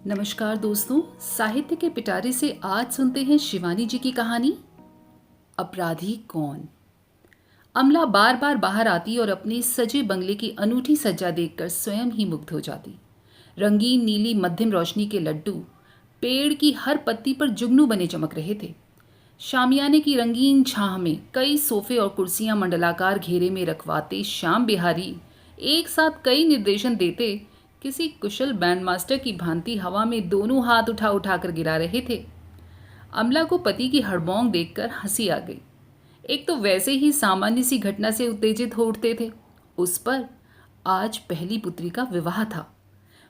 नमस्कार दोस्तों, साहित्य के पिटारे से आज सुनते हैं शिवानी जी की कहानी अपराधी कौन। अमला बार बार बाहर आती और अपने सजे बंगले की अनूठी सज्जा देखकर स्वयं ही मुग्ध हो जाती। रंगीन नीली मध्यम रोशनी के लड्डू पेड़ की हर पत्ती पर जुगनू बने चमक रहे थे। शामियाने की रंगीन छाह में कई सोफे और कुर्सियां मंडलाकार घेरे में रखवाते श्याम बिहारी एक साथ कई निर्देशन देते किसी कुशल बैंड मास्टर की भांति हवा में दोनों हाथ उठा उठा कर गिरा रहे थे। अमला को पति की हड़बौंग देखकर हंसी आ गई। एक तो वैसे ही सामान्य सी घटना से उत्तेजित हो उठते थे, उस पर आज पहली पुत्री का विवाह था।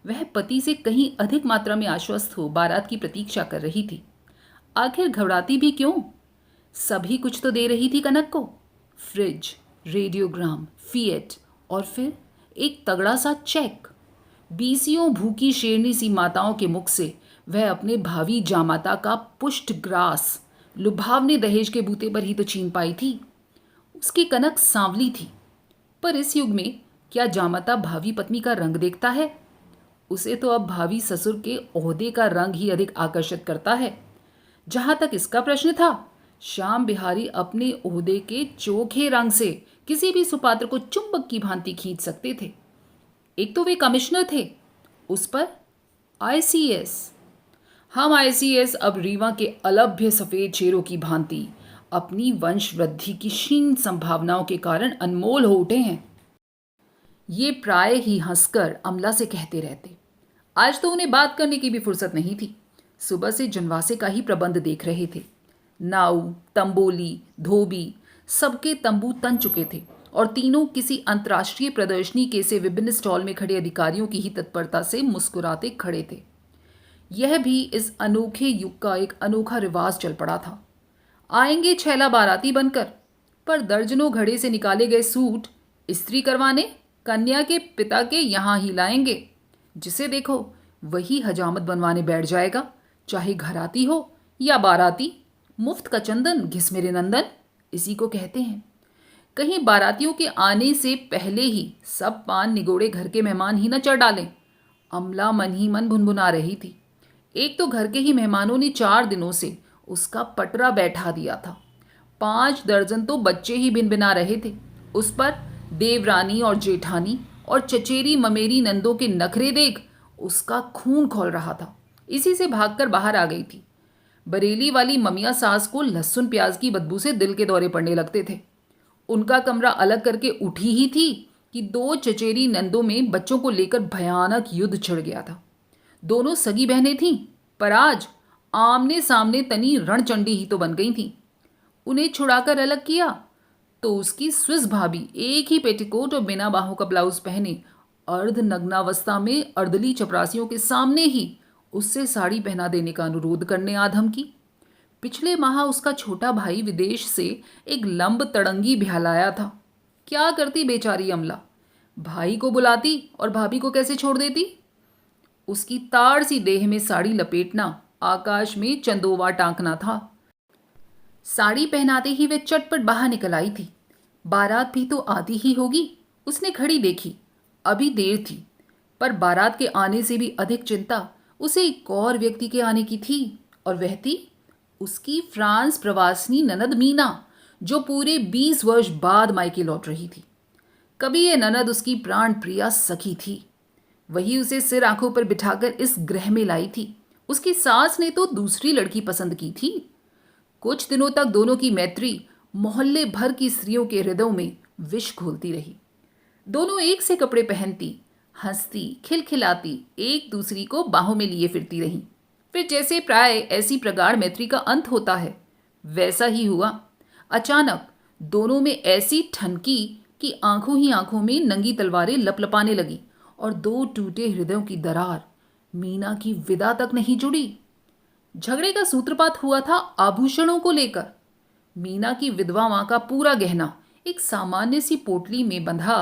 वह पति से कहीं अधिक मात्रा में आश्वस्त हो बारात की प्रतीक्षा कर रही थी। आखिर घबराती भी क्यों? सभी कुछ तो दे रही थी कनक को। फ्रिज, रेडियोग्राम, फिएट और फिर एक तगड़ा सा चेक। बीसियों भूखी शेरनी सी माताओं के मुख से वह अपने भावी जामाता का पुष्ट ग्रास लुभावने दहेज के बूते पर ही तो छीन पाई थी। उसकी कनक सांवली थी, पर इस युग में क्या जामाता भावी पत्नी का रंग देखता है? उसे तो अब भावी ससुर के ओहदे का रंग ही अधिक आकर्षित करता है। जहां तक इसका प्रश्न था, श्याम बिहारी अपने ओहदे के चोखे रंग से किसी भी सुपात्र को चुंबक की भांति खींच सकते थे। एक तो वे कमिश्नर थे, उस पर आईसीएस। हम आईसीएस अब रीवा के अलभ्य सफेद शेरों की भांति अपनी वंश वृद्धि की क्षीण संभावनाओं के कारण अनमोल हो उठे हैं। ये प्राय ही हंसकर अमला से कहते रहते। आज तो उन्हें बात करने की भी फुर्सत नहीं थी। सुबह से जनवासे का ही प्रबंध देख रहे थे। नाऊ, तंबोली, धोबी सबके तंबू तन चुके थे और तीनों किसी अंतर्राष्ट्रीय प्रदर्शनी के से विभिन्न स्टॉल में खड़े अधिकारियों की ही तत्परता से मुस्कुराते खड़े थे। यह भी इस अनोखे युग का एक अनोखा रिवाज चल पड़ा था। आएंगे छैला बाराती बनकर, पर दर्जनों घड़े से निकाले गए सूट इस्त्री करवाने कन्या के पिता के यहाँ ही लाएंगे। जिसे देखो वही हजामत बनवाने बैठ जाएगा, चाहे घराती हो या बाराती। मुफ्त का चंदन घिस मेरे नंदन, इसी को कहते हैं। कहीं बारातियों के आने से पहले ही सब पान निगोड़े घर के मेहमान ही न चढ़ डालें। अमला मन ही मन भुनभुना रही थी। एक तो घर के ही मेहमानों ने 4 दिनों से उसका पटरा बैठा दिया था। 5 दर्जन तो बच्चे ही भिनभिना रहे थे। उस पर देवरानी और जेठानी और चचेरी ममेरी नंदों के नखरे देख उसका खून खौल रहा था। इसी से भागकर बाहर आ गई थी। बरेली वाली ममिया सास को लहसुन प्याज की बदबू से दिल के दौरे पड़ने लगते थे। उनका कमरा अलग करके उठी ही थी कि 2 चचेरी नंदों में बच्चों को लेकर भयानक युद्ध छिड़ गया था। दोनों सगी बहनें थीं, पर आज आमने सामने तनी रणचंडी ही तो बन गई थीं। उन्हें छुड़ाकर अलग किया तो उसकी स्विस भाभी एक ही पेटीकोट और बिना बाहों का ब्लाउज पहने अर्ध नग्नावस्था में अर्दली चपरासियों के सामने ही उससे साड़ी पहना देने का अनुरोध करने आ धमकी। पिछले माह उसका छोटा भाई विदेश से एक लंब तड़ंगी ब्याह लाया था। क्या करती बेचारी अमला? भाई को बुलाती और भाभी को कैसे छोड़ देती? उसकी ताड़ सी देह में साड़ी लपेटना आकाश में चंदोवा टांकना था। साड़ी पहनाते ही वे चटपट बाहर निकल आई थी। बारात भी तो आती ही होगी। उसने घड़ी देखी, अभी देर थी, पर बारात के आने से भी अधिक चिंता उसे एक और व्यक्ति के आने की थी, और वह थी उसकी फ्रांस प्रवासिनी ननद मीना, जो पूरे 20 वर्ष बाद मायके लौट रही थी। कभी ये ननद उसकी प्राण प्रिया सखी थी। वही उसे सिर आंखों पर बिठाकर इस ग्रह में लाई थी। उसकी सास ने तो दूसरी लड़की पसंद की थी। कुछ दिनों तक दोनों की मैत्री मोहल्ले भर की स्त्रियों के हृदयों में विष घोलती रही। दोनों एक से कपड़े पहनती, हंसती, खिलखिलाती, एक दूसरी को बाहों में लिए फिरती रहीं। फिर जैसे प्राय ऐसी प्रगाढ़ मैत्री का अंत होता है, वैसा ही हुआ। अचानक दोनों में ऐसी ठनकी कि आंखों ही आंखों में नंगी तलवारें लपलपाने लगी और 2 टूटे हृदयों की दरार मीना की विदा तक नहीं जुड़ी। झगड़े का सूत्रपात हुआ था आभूषणों को लेकर। मीना की विधवा मां का पूरा गहना एक सामान्य सी पोटली में बंधा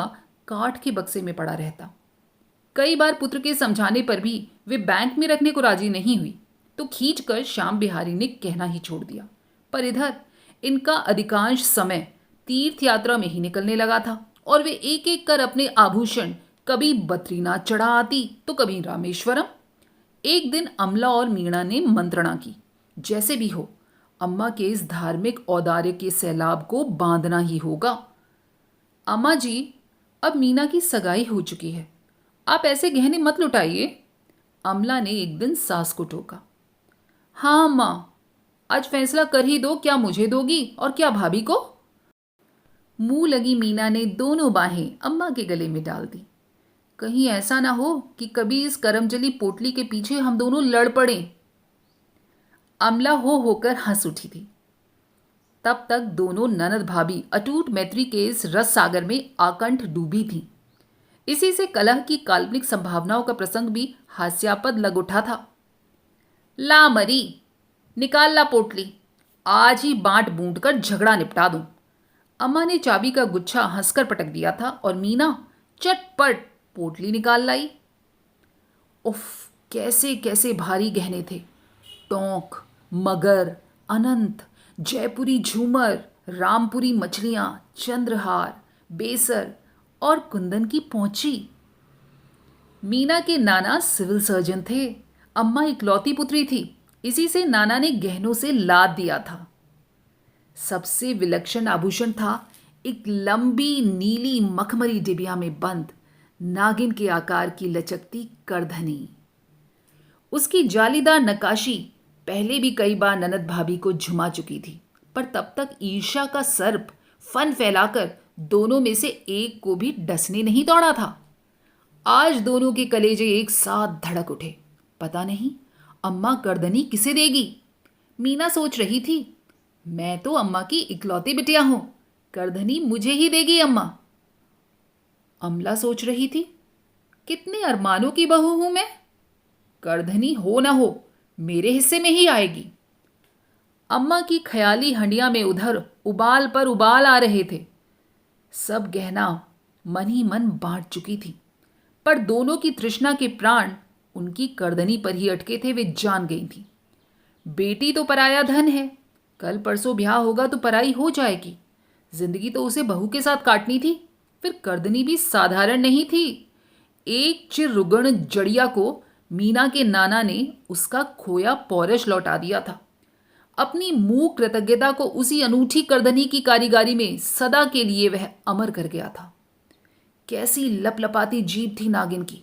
काठ के बक्से में पड़ा रहता। कई बार पुत्र के समझाने पर भी वे बैंक में रखने को राजी नहीं हुई, तो खींचकर श्याम बिहारी ने कहना ही छोड़ दिया। पर इधर इनका अधिकांश समय तीर्थ यात्रा में ही निकलने लगा था और वे एक एक कर अपने आभूषण कभी बद्रीनाथ चढ़ा आती तो कभी रामेश्वरम। एक दिन अमला और मीणा ने मंत्रणा की, जैसे भी हो अम्मा के इस धार्मिक औदार्य के सैलाब को बांधना ही होगा। अम्मा जी, अब मीना की सगाई हो चुकी है, आप ऐसे गहने मत लुटाइए। अमला ने एक दिन सास को टोका। हाँ अम्मा, आज फैसला कर ही दो, क्या मुझे दोगी और क्या भाभी को। मुंह लगी मीना ने दोनों बाहें अम्मा के गले में डाल दी। कहीं ऐसा ना हो कि कभी इस करमजली पोटली के पीछे हम दोनों लड़ पड़ें। अमला हो होकर हंस उठी थी। तब तक दोनों ननद भाभी अटूट मैत्री के इस रस सागर में आकंठ डूबी थीं। इसी से कलह की काल्पनिक संभावनाओं का प्रसंग भी हास्यास्पद लग उठा था। ला मरी, निकाल ला पोटली, आज ही बांट बूंट कर झगड़ा निपटा दूं। अम्मा ने चाबी का गुच्छा हंसकर पटक दिया था और मीना चटपट पोटली निकाल लाई। उफ, कैसे कैसे भारी गहने थे। टोंक, मगर, अनंत, जयपुरी झूमर, रामपुरी मछलियां, चंद्रहार, बेसर और कुंदन की पोंची। मीना के नाना सिविल सर्जन थे, अम्मा इकलौती पुत्री थी, इसी से नाना ने गहनों से लाद दिया था। सबसे विलक्षण आभूषण था एक लंबी नीली मखमली डिबिया में बंद नागिन के आकार की लचकती करधनी। उसकी जालीदार नक्काशी पहले भी कई बार ननद भाभी को झुमा चुकी थी, पर तब तक ईर्ष्या का सर्प फन फैलाकर दोनों में से एक को भी डसने नहीं दौड़ा था। आज दोनों के कलेजे एक साथ धड़क उठे। पता नहीं अम्मा करधनी किसे देगी। मीना सोच रही थी, मैं तो अम्मा की इकलौती बिटिया हूं, करधनी मुझे ही देगी अम्मा। अमला सोच रही थी, कितने अरमानों की बहू हूं मैं, करधनी हो ना हो मेरे हिस्से में ही आएगी। अम्मा की ख्याली हंडिया में उधर उबाल पर उबाल आ रहे थे। सब गहना मन ही मन बांट चुकी थी, पर दोनों की तृष्णा के प्राण उनकी करधनी पर ही अटके थे। वे जान गई थी, बेटी तो पराया धन है, कल परसों ब्याह होगा तो पराई हो जाएगी। जिंदगी तो उसे बहू के साथ काटनी थी। फिर करधनी भी साधारण नहीं थी। एक चिर रुगण जड़िया को मीना के नाना ने उसका खोया पौरश लौटा दिया था। अपनी मूक कृतज्ञता को उसी अनूठी करधनी की कारीगारी में सदा के लिए वह अमर कर गया था। कैसी लपलपाती जीभ थी नागिन की।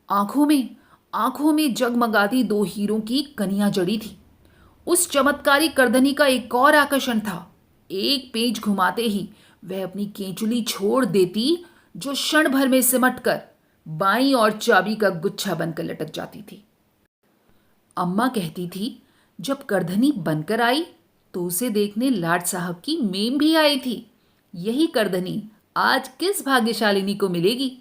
आंखों में जगमगाती दो हीरों की कनियां जड़ी थी। उस चमत्कारी करधनी का एक और आकर्षण था, एक पेंच घुमाते ही वह अपनी केंचुली छोड़ देती, जो क्षण भर में सिमट कर बाईं और चाबी का गुच्छा बनकर लटक जाती थी। अम्मा कहती थी, जब करधनी बनकर आई तो उसे देखने लाट साहब की मेम भी आई थी। यही करधनी आज किस भाग्यशालिनी को मिलेगी।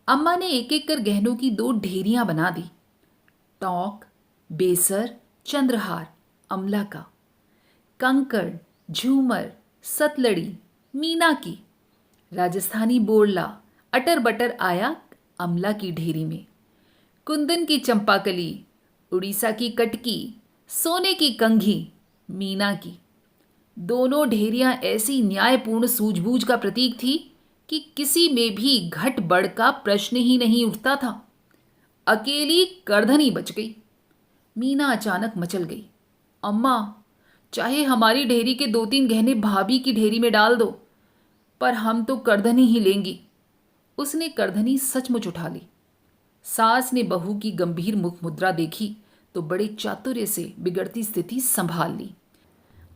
अम्मा ने एक एक कर गहनों की दो ढेरियां बना दी। टोंक, बेसर, चंद्रहार अमला का, कंकड़, झूमर, सतलड़ी मीना की, राजस्थानी बोरला अटर बटर आया अमला की ढेरी में, कुंदन की चंपाकली, उड़ीसा की कटकी, सोने की कंघी मीना की। दोनों ढेरियां ऐसी न्यायपूर्ण सूझबूझ का प्रतीक थी कि किसी में भी घट बढ़ का प्रश्न ही नहीं उठता था। अकेली करधनी बच गई। मीना अचानक मचल गई। अम्मा, चाहे हमारी ढेरी के दो तीन गहने भाभी की ढेरी में डाल दो, पर हम तो करधनी ही लेंगी। उसने करधनी सचमुच उठा ली। सास ने बहू की गंभीर मुख मुद्रा देखी तो बड़े चातुर्य से बिगड़ती स्थिति संभाल ली।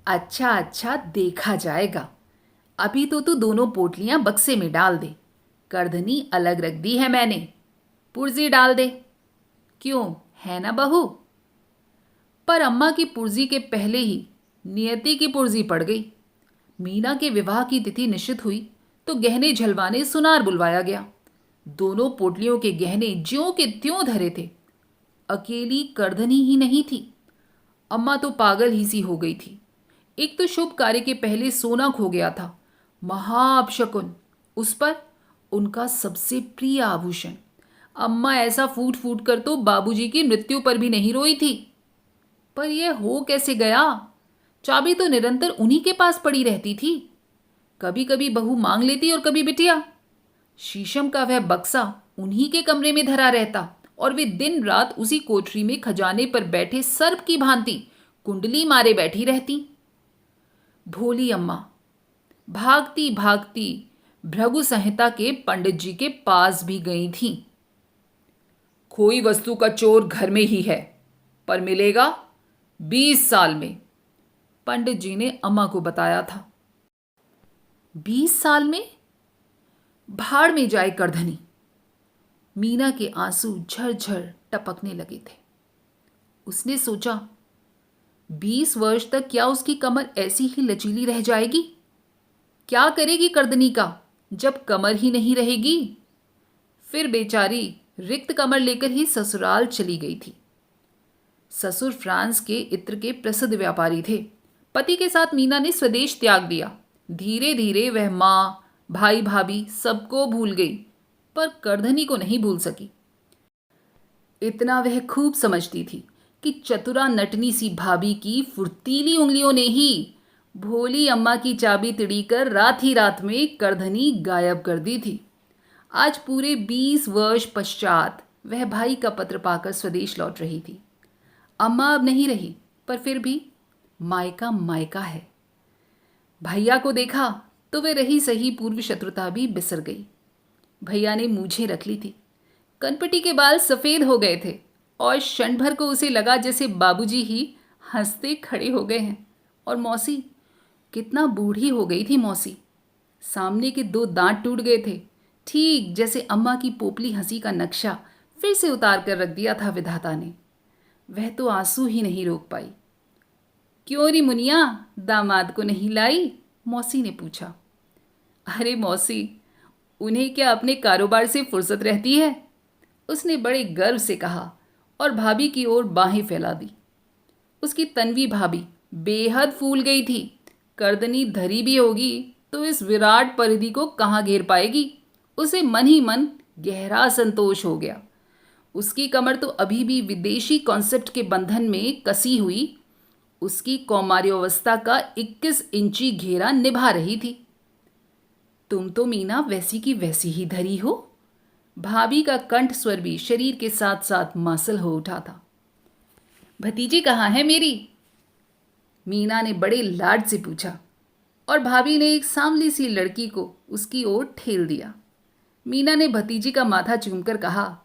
अच्छा अच्छा, देखा जाएगा। अभी तो तू दोनों पोटलियां बक्से में डाल दे। करधनी अलग रख दी है मैंने, पुर्जी डाल दे। क्यों, है ना बहू। पर अम्मा की पुर्जी के पहले ही नियति की पुर्जी पड़ गई। मीना के विवाह की तिथि निश्चित हुई तो गहने झलवाने सुनार बुलवाया गया। दोनों पोटलियों के गहने ज्यों के त्यों धरे थे। अकेली करधनी ही नहीं थी। अम्मा तो पागल ही सी हो गई थी। एक तो शुभ कार्य के पहले सोना खो गया था, महाअपशकुन, उस पर उनका सबसे प्रिय आभूषण। अम्मा ऐसा फूट फूट कर तो बाबूजी की मृत्यु पर भी नहीं रोई थी। पर यह हो कैसे गया। चाबी तो निरंतर उन्हीं के पास पड़ी रहती थी। कभी कभी बहू मांग लेती और कभी बिटिया। शीशम का वह बक्सा उन्हीं के कमरे में धरा रहता और वे दिन रात उसी कोठरी में खजाने पर बैठे सर्प की भांति कुंडली मारे बैठी रहती। भोली अम्मा भागती भागती भृगु संहिता के पंडित जी के पास भी गई थी। खोई वस्तु का चोर घर में ही है, पर मिलेगा 20 साल में, पंडित जी ने अम्मा को बताया था। 20 साल में? भाड़ में जाए करधनी। मीना के आंसू झरझर टपकने लगे थे। उसने सोचा, 20 वर्ष तक क्या उसकी कमर ऐसी ही लचीली रह जाएगी? क्या करेगी करधनी का जब कमर ही नहीं रहेगी? फिर बेचारी रिक्त कमर लेकर ही ससुराल चली गई थी। ससुर फ्रांस के इत्र के प्रसिद्ध व्यापारी थे। पति के साथ मीना ने स्वदेश त्याग दिया। धीरे धीरे वह माँ, भाई भाभी सबको भूल गई, पर करधनी को नहीं भूल सकी। इतना वह खूब समझती थी कि चतुरा नटनी सी भाभी की फुर्तीली उंगलियों ने ही भोली अम्मा की चाबी तिड़ीकर रात ही रात में करधनी गायब कर दी थी। आज पूरे 20 वर्ष पश्चात वह भाई का पत्र पाकर स्वदेश लौट रही थी। अम्मा अब नहीं रही, पर फिर भी मायका मायका है। भैया को देखा तो वे रही सही पूर्व शत्रुता भी बिसर गई। भैया ने मूछें रख ली थी, कनपटी के बाल सफ़ेद हो गए थे और क्षण भर को उसे लगा जैसे बाबूजी ही हंसते खड़े हो गए हैं। और मौसी, कितना बूढ़ी हो गई थी मौसी। सामने के 2 दांत टूट गए थे, ठीक जैसे अम्मा की पोपली हंसी का नक्शा फिर से उतार कर रख दिया था विधाता ने। वह तो आंसू ही नहीं रोक पाई। क्यों री मुनिया, दामाद को नहीं लाई? मौसी ने पूछा। अरे मौसी, उन्हें क्या अपने कारोबार से फुर्सत रहती है? उसने बड़े गर्व से कहा और भाभी की ओर बाहें फैला दी। उसकी तन्वी भाभी बेहद फूल गई थी। करदनी धरी भी होगी तो इस विराट परिधि को कहाँ घेर पाएगी? उसे मन ही मन गहरा संतोष हो गया। उसकी कमर तो अभी भी विदेशी कॉन्सेप्ट के बंधन में कसी हुई उसकी कौमार्यावस्था का 21 इंची घेरा निभा रही थी। तुम तो मीना वैसी की वैसी ही धरी हो। भाभी का कंठ स्वर भी शरीर के साथ साथ मासल हो उठा था। भतीजी कहाँ है मेरी? मीना ने बड़े लाड से पूछा और भाभी ने एक सांवली सी लड़की को उसकी ओर ठेल दिया। मीना ने भतीजी का माथा चूमकर कहा,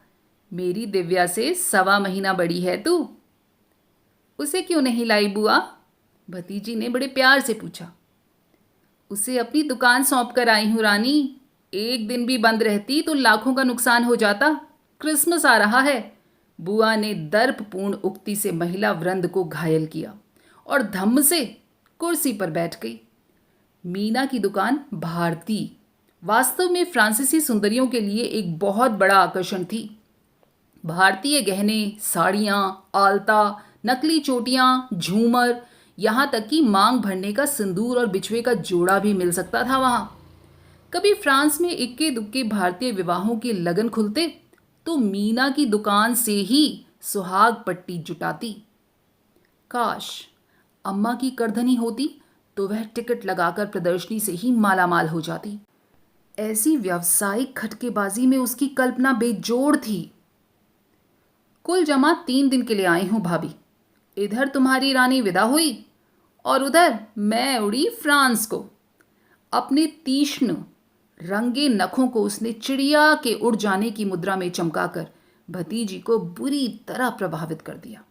मेरी दिव्या से 1.25 महीना बड़ी है तू। उसे क्यों नहीं लाई बुआ? भतीजी ने बड़े प्यार से पूछा। उसे अपनी दुकान सौंप कर आई हूँ रानी। एक दिन भी बंद रहती तो लाखों का नुकसान हो जाता। क्रिसमस आ रहा है। बुआ ने दर्पपूर्ण उक्ति से महिला वृंद को घायल किया और धम्म से कुर्सी पर बैठ गई। मीना की दुकान भारती वास्तव में फ्रांसीसी सुंदरियों के लिए एक बहुत बड़ा आकर्षण थी। भारतीय गहने, साड़ियाँ, आलता, नकली चोटियाँ, झूमर, यहाँ तक कि मांग भरने का सिंदूर और बिछुए का जोड़ा भी मिल सकता था वहाँ। कभी फ्रांस में इक्के दुक्के भारतीय विवाहों के लगन खुलते तो मीना की दुकान से ही सुहाग पट्टी जुटाती। काश अम्मा की करधनी होती तो वह टिकट लगाकर प्रदर्शनी से ही मालामाल हो जाती। ऐसी व्यावसायिक खटकेबाजी में उसकी कल्पना बेजोड़ थी। कुल जमा 3 दिन के लिए आई हूं भाभी। इधर तुम्हारी रानी विदा हुई और उधर मैं उड़ी फ्रांस को। अपने तीक्ष्ण रंगे नखों को उसने चिड़िया के उड़ जाने की मुद्रा में चमकाकर भतीजी को बुरी तरह प्रभावित कर दिया।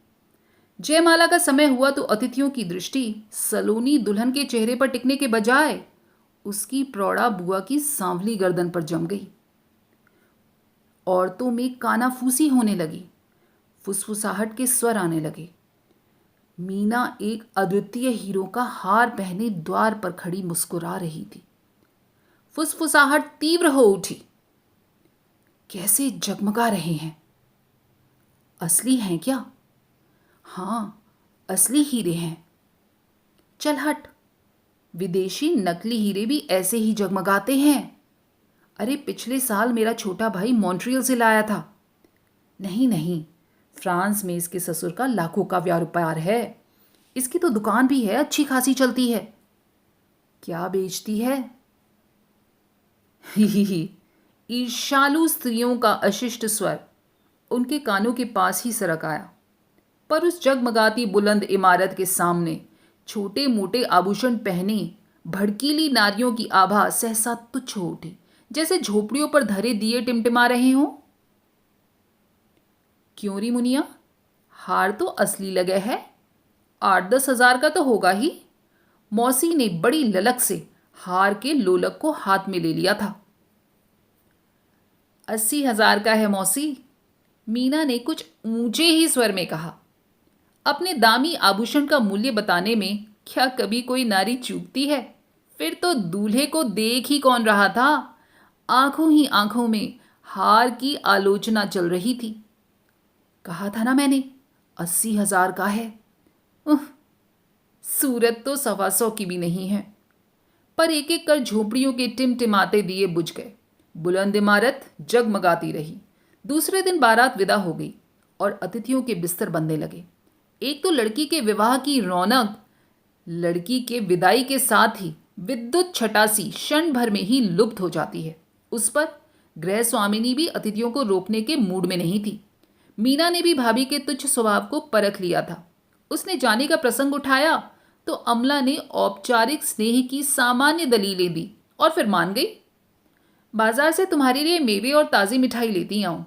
जयमाला का समय हुआ तो अतिथियों की दृष्टि सलोनी दुल्हन के चेहरे पर टिकने के बजाय उसकी प्रौढ़ा बुआ की सांवली गर्दन पर जम गई। औरतों में कानाफूसी होने लगी, फुसफुसाहट के स्वर आने लगे। मीना एक अद्वितीय हीरो का हार पहने द्वार पर खड़ी मुस्कुरा रही थी। फुसफुसाहट तीव्र हो उठी। कैसे जगमगा रहे हैं! असली हैं क्या? हाँ, असली हीरे हैं। चल हट, विदेशी नकली हीरे भी ऐसे ही जगमगाते हैं। अरे पिछले साल मेरा छोटा भाई मॉन्ट्रियल से लाया था। नहीं नहीं, फ्रांस में इसके ससुर का लाखों का व्यापार है। इसकी तो दुकान भी है, अच्छी खासी चलती है। क्या बेचती है? ही ईर्ष्यालु स्त्रियों का अशिष्ट स्वर उनके कानों के पास ही सरक आया। पर उस जगमगाती बुलंद इमारत के सामने छोटे मोटे आभूषण पहने भड़कीली नारियों की आभा सहसा तुच्छ हो उठी, जैसे झोपड़ियों पर धरे दिए टिमटिमा रहे हों। क्यों री मुनिया, हार तो असली लगे है, 8-10 हजार का तो होगा ही। मौसी ने बड़ी ललक से हार के लोलक को हाथ में ले लिया था। 80 हजार का है मौसी, मीना ने कुछ ऊंचे ही स्वर में कहा। अपने दामी आभूषण का मूल्य बताने में क्या कभी कोई नारी चूकती है? फिर तो दूल्हे को देख ही कौन रहा था। आंखों ही आंखों में हार की आलोचना चल रही थी। कहा था ना मैंने, 80 हजार का है। उह, सूरत तो 125 की भी नहीं है। पर एक एक कर झोपड़ियों के टिमटिमाते दिए बुझ गए। बुलंद इमारत जगमगाती रही। दूसरे दिन बारात विदा हो गई और अतिथियों के बिस्तर बनने लगे। एक तो लड़की के विवाह की रौनक लड़की के विदाई के साथ ही विद्युत छटासी क्षण भर में ही लुप्त हो जाती है। उस पर गृह स्वामिनी भी अतिथियों को रोकने के मूड में नहीं थी। मीना ने भी भाभी के तुच्छ स्वभाव को परख लिया था। उसने जाने का प्रसंग उठाया तो अमला ने औपचारिक स्नेह की सामान्य दलीलें दी और फिर मान गई। बाजार से तुम्हारे लिए मेवे और ताज़ी मिठाई लेती आऊं,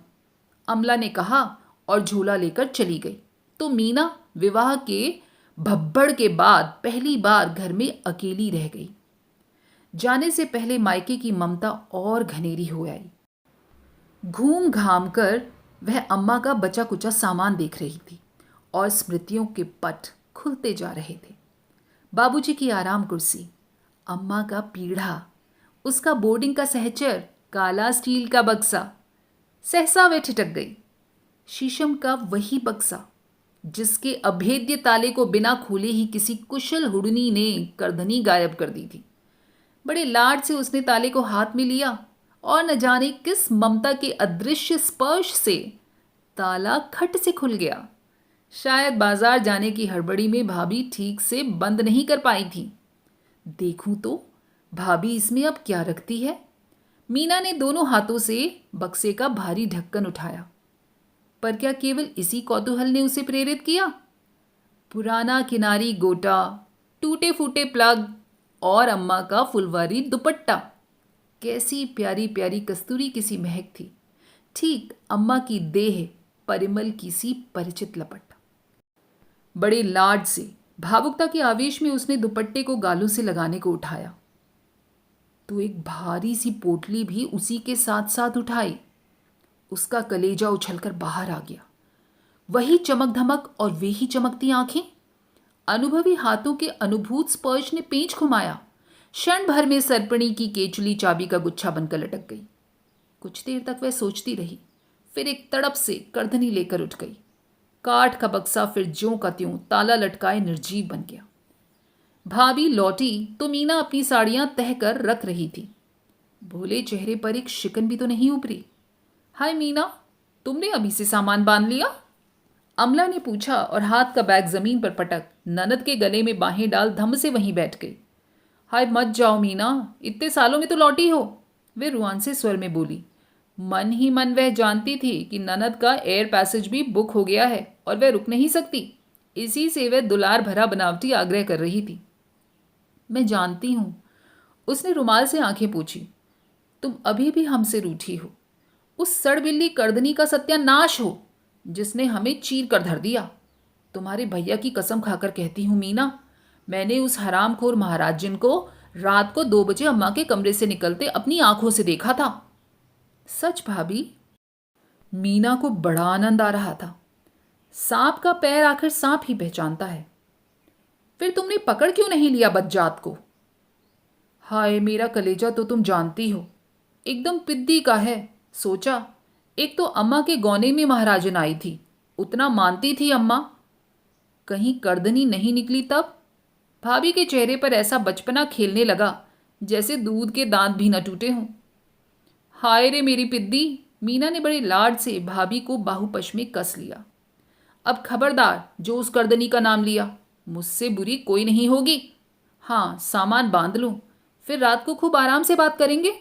अमला ने कहा और झोला लेकर चली गई। तो मीना विवाह के भब्बड़ के बाद पहली बार घर में अकेली रह गई। जाने से पहले मायके की ममता और घनेरी हो आई। घूम घाम कर वह अम्मा का बचा कुचा सामान देख रही थी और स्मृतियों के पट खुलते जा रहे थे। बाबूजी की आराम कुर्सी, अम्मा का पीढ़ा, उसका बोर्डिंग का सहचर काला स्टील का बक्सा। सहसा वह ठिठक गई। शीशम का वही बक्सा जिसके अभेद्य ताले को बिना खोले ही किसी कुशल हुडनी ने करधनी गायब कर दी थी। बड़े लाड से उसने ताले को हाथ में लिया और न जाने किस ममता के अदृश्य स्पर्श से ताला खट से खुल गया। शायद बाजार जाने की हड़बड़ी में भाभी ठीक से बंद नहीं कर पाई थी। देखूं तो भाभी इसमें अब क्या रखती है। मीना ने दोनों हाथों से बक्से का भारी ढक्कन उठाया। पर क्या केवल इसी कौतूहल ने उसे प्रेरित किया? पुराना किनारी गोटा, टूटे फूटे प्लग और अम्मा का फुलवारी दुपट्टा। कैसी प्यारी प्यारी कस्तूरी की सी महक थी, ठीक अम्मा की देह परिमल की सी परिचित लपट। बड़े लाड से भावुकता के आवेश में उसने दुपट्टे को गालों से लगाने को उठाया तो एक भारी सी पोटली भी उसी के साथ साथ उठाई। उसका कलेजा उछलकर बाहर आ गया। वही चमक धमक और वे ही चमकती आंखें। अनुभवी हाथों के अनुभूत स्पर्श ने पेंच घुमाया। क्षण भर में सरपणी की केचुली चाबी का गुच्छा बनकर लटक गई। कुछ देर तक वह सोचती रही, फिर एक तड़प से करधनी लेकर उठ गई। काठ का बक्सा फिर ज्यों का त्यों ताला लटकाए निर्जीव बन गया। भाभी लौटी तो मीना अपनी साड़ियां तह कर रख रही थी। भोले चेहरे पर एक शिकन भी तो नहीं उभरी। हाय मीना, तुमने अभी से सामान बांध लिया? अमला ने पूछा और हाथ का बैग जमीन पर पटक ननद के गले में बाहें डाल धम से वहीं बैठ गई। हाय मत जाओ मीना, इतने सालों में तो लौटी हो, वे रुआन से स्वर में बोली। मन ही मन वह जानती थी कि ननद का एयर पैसेज भी बुक हो गया है और वह रुक नहीं सकती। इसी से वह दुलार भरा बनावटी आग्रह कर रही थी। मैं जानती हूं, उसने रुमाल से आंखें पूछी। तुम अभी भी हमसे रूठी हो। उस सड़बिल्ली करधनी का सत्यानाश हो जिसने हमें चीर कर धर दिया। तुम्हारे भैया की कसम खाकर कहती हूं मीना, मैंने उस हरामखोर महाराजन को रात को 2 बजे अम्मा के कमरे से निकलते अपनी आंखों से देखा था। सच भाभी? मीना को बड़ा आनंद आ रहा था। सांप का पैर आखिर सांप ही पहचानता है। फिर तुमने पकड़ क्यों नहीं लिया बज्जात को? हाय मेरा कलेजा तो तुम जानती हो, एकदम पिद्दी का है। सोचा, एक तो अम्मा के गौने में महाराजन आई थी, उतना मानती थी अम्मा, कहीं करधनी नहीं निकली तब। भाभी के चेहरे पर ऐसा बचपना खेलने लगा जैसे दूध के दांत भी न टूटे हों। हाय रे मेरी पिद्दी, मीना ने बड़े लाड से भाभी को बाहुपश में कस लिया। अब खबरदार जो उस करधनी का नाम लिया, मुझसे बुरी कोई नहीं होगी। हाँ, सामान बांध लूं, फिर रात को खूब आराम से बात करेंगे।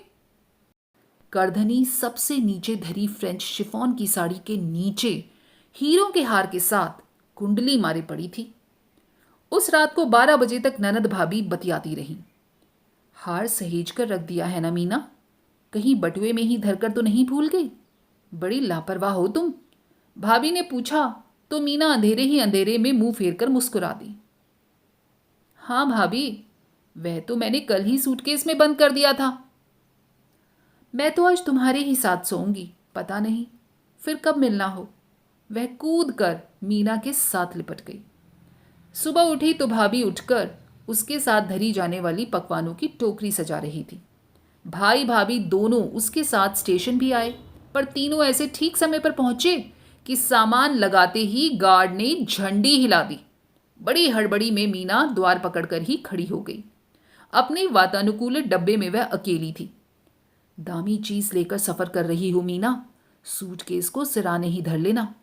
करधनी सबसे नीचे धरी फ्रेंच शिफॉन की साड़ी के नीचे हीरों के हार के साथ कुंडली मारे पड़ी थी। उस रात को 12 बजे तक ननद भाभी बतियाती रही। हार सहेज कर रख दिया है ना मीना? कहीं बटुए में ही धरकर तो नहीं भूल गई? बड़ी लापरवाह हो तुम, भाभी ने पूछा तो मीना अंधेरे ही अंधेरे में मुंह फेर कर मुस्कुरा दी। हाँ भाभी, वह तो मैंने कल ही सूटकेस में बंद कर दिया था। मैं तो आज तुम्हारे ही साथ सोऊंगी, पता नहीं फिर कब मिलना हो। वह कूद कर मीना के साथ लिपट गई। सुबह उठी तो भाभी उठकर उसके साथ धरी जाने वाली पकवानों की टोकरी सजा रही थी। भाई भाभी दोनों उसके साथ स्टेशन भी आए, पर तीनों ऐसे ठीक समय पर पहुंचे कि सामान लगाते ही गार्ड ने झंडी हिला दी। बड़ी हड़बड़ी में मीना द्वार पकड़कर ही खड़ी हो गई। अपने वातानुकूलित डब्बे में वह अकेली थी। दामी चीज लेकर सफर कर रही हो मीना, सूटकेस को सिराने ही धर लेना।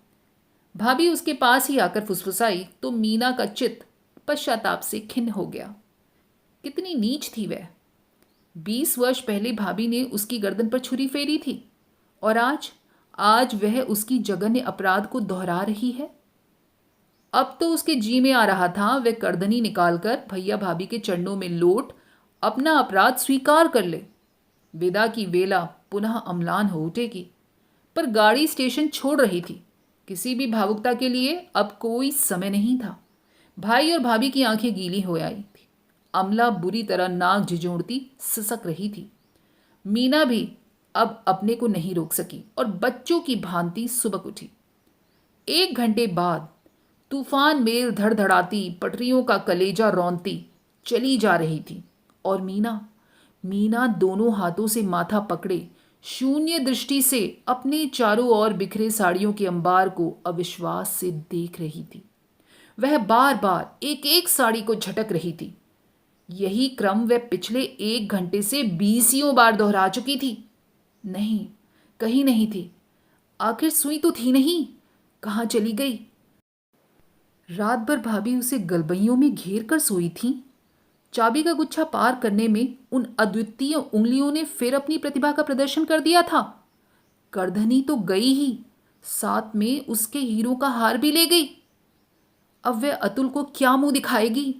भाभी उसके पास ही आकर फुसफुसाई तो मीना का चित्त पश्चाताप से खिन्न हो गया। कितनी नीच थी वह। 20 वर्ष पहले भाभी ने उसकी गर्दन पर छुरी फेरी थी और आज वह उसकी जघन्य अपराध को दोहरा रही है। अब तो उसके जी में आ रहा था वह करदनी निकालकर भैया भाभी के चरणों में लोट अपना अपराध स्वीकार कर ले। विदा की वेला पुनः अम्लान हो उठेगी, पर गाड़ी स्टेशन छोड़ रही थी। किसी भी भावुकता के लिए अब कोई समय नहीं था। भाई और भाभी की आंखें गीली हो आई थी। अमला बुरी तरह नाक झिझोड़ती सिसक रही थी। मीना भी अब अपने को नहीं रोक सकी और बच्चों की भांति सुबक उठी। 1 घंटे बाद तूफान मेल धड़धड़ाती पटरियों का कलेजा रौंदती चली जा रही थी और मीना दोनों हाथों से माथा पकड़े शून्य दृष्टि से अपने चारों ओर बिखरे साड़ियों के अंबार को अविश्वास से देख रही थी। वह बार बार एक एक साड़ी को झटक रही थी। यही क्रम वह पिछले 1 घंटे से 20 बार दोहरा चुकी थी। नहीं, कहीं नहीं थी। आखिर सुई तो थी नहीं, कहाँ चली गई? रात भर भाभी उसे गलबैयों में घेर कर सोई थी। चाबी का गुच्छा पार करने में उन अद्वितीय उंगलियों ने फिर अपनी प्रतिभा का प्रदर्शन कर दिया था। करधनी तो गई ही, साथ में उसके हीरों का हार भी ले गई। अब वह अतुल को क्या मुंह दिखाएगी?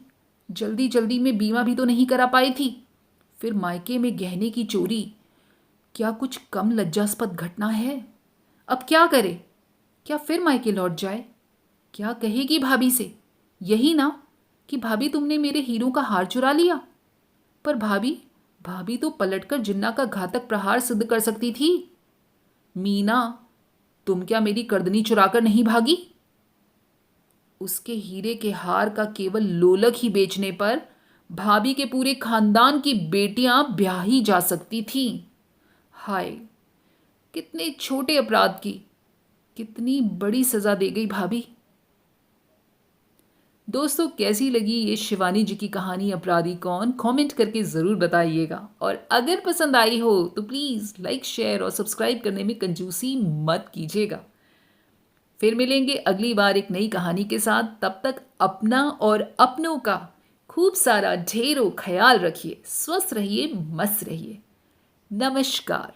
जल्दी जल्दी में बीमा भी तो नहीं करा पाई थी। फिर मायके में गहने की चोरी, क्या कुछ कम लज्जास्पद घटना है? अब क्या करे? क्या फिर मायके लौट जाए? क्या कहेगी भाभी से? यही ना कि भाभी तुमने मेरे हीरों का हार चुरा लिया। पर भाभी तो पलटकर जिन्ना का घातक प्रहार सिद्ध कर सकती थी। मीना, तुम क्या मेरी करदनी चुराकर नहीं भागी? उसके हीरे के हार का केवल लोलक ही बेचने पर भाभी के पूरे खानदान की बेटियां ब्याही जा सकती थीं। हाय, कितने छोटे अपराध की कितनी बड़ी सजा दे गई भाभी। दोस्तों, कैसी लगी ये शिवानी जी की कहानी अपराधी कौन? कमेंट करके ज़रूर बताइएगा। और अगर पसंद आई हो तो प्लीज़ लाइक, शेयर और सब्सक्राइब करने में कंजूसी मत कीजिएगा। फिर मिलेंगे अगली बार एक नई कहानी के साथ। तब तक अपना और अपनों का खूब सारा ढेरों ख्याल रखिए। स्वस्थ रहिए, मस्त रहिए। नमस्कार।